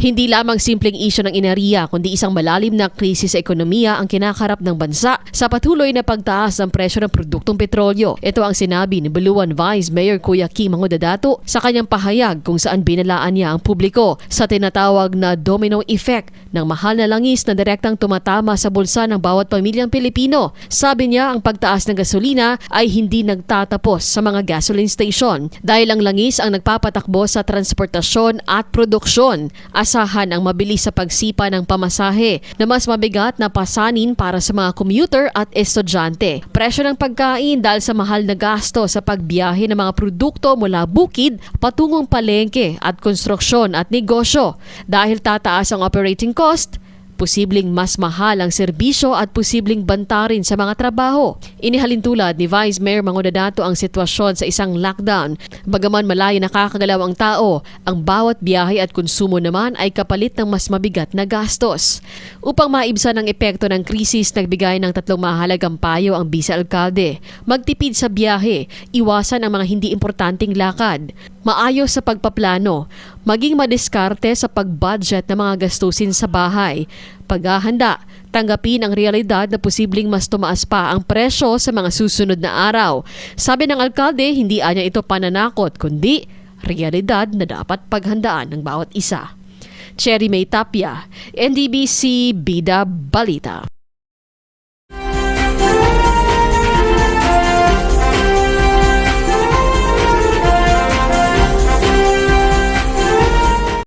Hindi lamang simpleng isyu ng enerhiya kundi isang malalim na krisis sa ekonomiya ang kinakarap ng bansa sa patuloy na pagtaas ng presyo ng produktong petrolyo. Ito ang sinabi ni Buluan Vice Mayor Kuya Kim Mangodadato sa kanyang pahayag kung saan binalaan niya ang publiko sa tinatawag na domino effect ng mahal na langis na direktang tumatama sa bulsa ng bawat pamilyang Pilipino. Sabi niya ang pagtaas ng gasolina ay hindi nagtatapos sa mga gasoline station dahil ang langis ang nagpapatakbo sa transportasyon at produksyon. Asahan ang mabilis sa pagsipa ng pamasahe na mas mabigat na pasanin para sa mga commuter at estudyante. Presyo ng pagkain dahil sa mahal na gasto sa pagbiyahe ng mga produkto mula bukid patungong palengke at konstruksyon at negosyo. Dahil tataas ang operating cost, posibleng mas mahal ang serbisyo at posibleng banta rin sa mga trabaho. Inihalintulad ni Vice Mayor Mangodadato ang sitwasyon sa isang lockdown. Bagaman malaya nakakagalaw ang tao, ang bawat biyahe at konsumo naman ay kapalit ng mas mabigat na gastos. Upang maibsan ang epekto ng krisis, nagbigay ng 3 mahalagang payo ang Vice-Alcalde. Magtipid sa biyahe, iwasan ang mga hindi importanteng lakad, maayos sa pagpaplano, maging madiskarte sa pag-budget ng mga gastusin sa bahay, paghahanda, tanggapin ang realidad na posibleng mas tumaas pa ang presyo sa mga susunod na araw. Sabi ng alkalde, hindi anya ito pananakot kundi realidad na dapat paghandaan ng bawat isa. Cherry May Tapia, NDBC Bida Balita.